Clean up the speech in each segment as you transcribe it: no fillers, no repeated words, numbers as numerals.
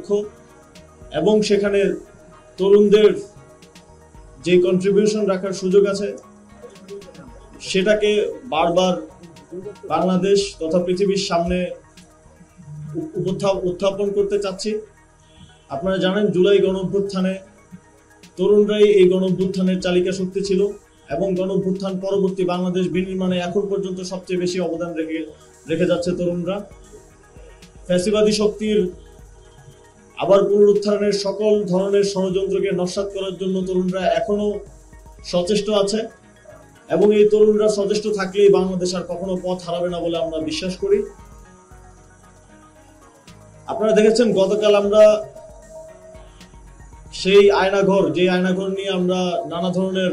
লক্ষ্য এবং সেখানে তরুণদের যে কন্ট্রিবিউশন রাখার সুযোগ আছে সেটাকে বারবার বাংলাদেশ তথা পৃথিবীর সামনে উত্থাপন করতে চাচ্ছি। আপনারা জানেন জুলাই গণঅভ্যুত্থানে তরুণরাই এই গণঅভ্যুত্থানের চালিকা শক্তি ছিল এবং গণঅভ্যুত্থান পরবর্তী বাংলাদেশ বিনির্মাণে এখন পর্যন্ত সবচেয়ে বেশি অবদান রেখে যাচ্ছে তরুণরা। ফ্যাসিবাদী শক্তির আবার পুনরুত্থানের সকল ধরনের ষড়যন্ত্রকে নস্যাৎ করার জন্য তরুণরা এখনো সচেষ্ট আছে এবং এই তরুণরা সচেষ্ট থাকলেই বাংলাদেশ আর কখনো পথ হারাবে না বলে আমরা বিশ্বাস করি। আপনারা দেখেছেন গতকাল আমরা সেই আয়নাঘর, যে আয়নাঘর নিয়ে আমরা নানা ধরনের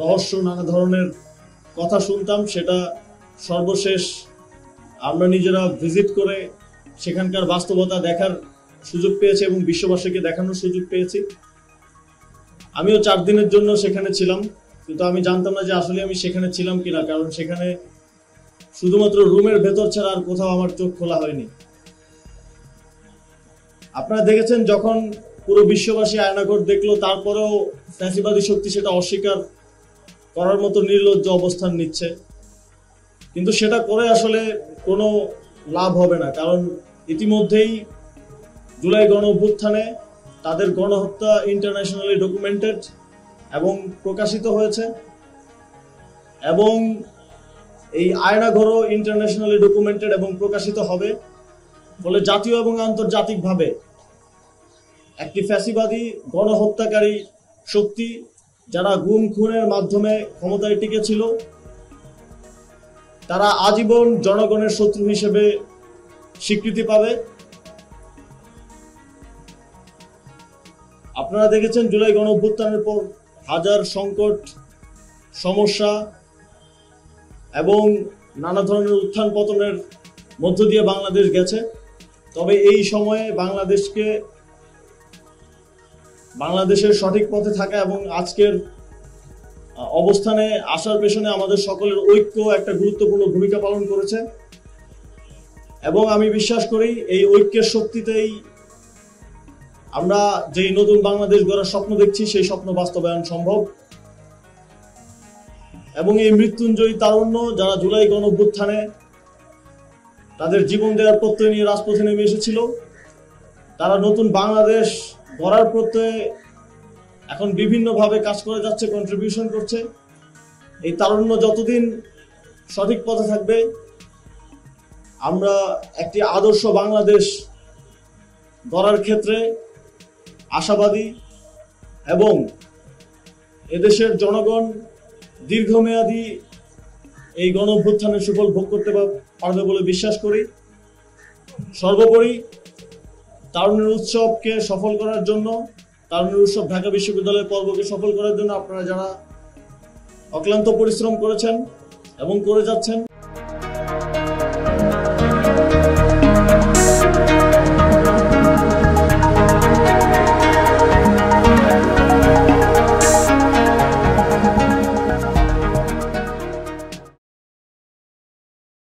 রহস্য, নানা ধরনের কথা শুনতাম, সেটা সর্বশেষ আমরা নিজেরা ভিজিট করে সেখানকার বাস্তবতা দেখার সুযোগ পেয়েছি এবং বিশ্ববাসীকে দেখানোর সুযোগ পেয়েছি। আমিও 4 দিনের জন্য সেখানে ছিলাম, কিন্তু আমি জানতাম না যে আসলে আমি সেখানে ছিলাম কিনা, কারণ সেখানে শুধুমাত্র রুমের ভেতর ছাড়া আর কোথাও আমার চোখ খোলা হয়নি। আপনারা দেখেছেন যখন পুরো বিশ্ববাসী আয়নাঘর দেখলো, তারপরেও ফ্যাসিবাদী শক্তি সেটা অস্বীকার করার মতো নির্লজ্জ অবস্থান নিচ্ছে, কিন্তু সেটা করে আসলে কোনো লাভ হবে না, কারণ ইতিমধ্যেই জুলাই গণঅভ্যুত্থানে তাদের গণহত্যা ইন্টারন্যাশনালি ডকুমেন্টেড এবং প্রকাশিত হয়েছে এবং এই আয়নাঘরও ইন্টারন্যাশনালি ডকুমেন্টেড এবং প্রকাশিত হবে। ফলে জাতীয় এবং আন্তর্জাতিকভাবে একটি ফ্যাসিবাদী গণহত্যাকারী শক্তি যারা গুম খুনের মাধ্যমে ক্ষমতায় টিকেছিল, তারা আজীবন জনগণের শত্রু হিসেবে স্বীকৃতি পাবে। আপনারা দেখেছেন জুলাই গণঅভ্যুত্থানের পর হাজার সংকট, সমস্যা এবং নানা ধরনের উত্থান পতনের মধ্য দিয়ে বাংলাদেশ গেছে। তবে এই সময়ে বাংলাদেশের সঠিক পথে থাকা এবং আজকের অবস্থানে আসার পেছনে আমাদের সকলের ঐক্য একটা গুরুত্বপূর্ণ ভূমিকা পালন করেছে এবং আমি বিশ্বাস করি এই ঐক্যের শক্তিতেই আমরা যেই নতুন বাংলাদেশ গড়ার স্বপ্ন দেখছি সেই স্বপ্ন বাস্তবায়ন সম্ভব। এবং এই মৃত্যুঞ্জয়ী তারুণ্য যারা জুলাই গণঅভ্যুত্থানে তাদের জীবন দেওয়ার প্রত্যয় নিয়ে রাজপথে নেমে এসেছিল, তারা নতুন বাংলাদেশ গড়ার প্রত্যয়ে এখন বিভিন্নভাবে কাজ করে যাচ্ছে, কন্ট্রিবিউশন করছে। এই তারুণ্য যতদিন সঠিক পথে থাকবে আমরা একটি আদর্শ বাংলাদেশ গড়ার ক্ষেত্রে আশাবাদী এবং এদেশের জনগণ দীর্ঘমেয়াদী এই গণঅভ্যুত্থানের সুফল ভোগ করতে পারবে বলে বিশ্বাস করি। সর্বোপরি তারুণ্যের উৎসবকে সফল করার জন্য, তারুণ্যের উৎসব ঢাকা বিশ্ববিদ্যালয়ের পর্বকে সফল করার জন্য আপনারা যারা অক্লান্ত পরিশ্রম করেছেন এবং করে যাচ্ছেন,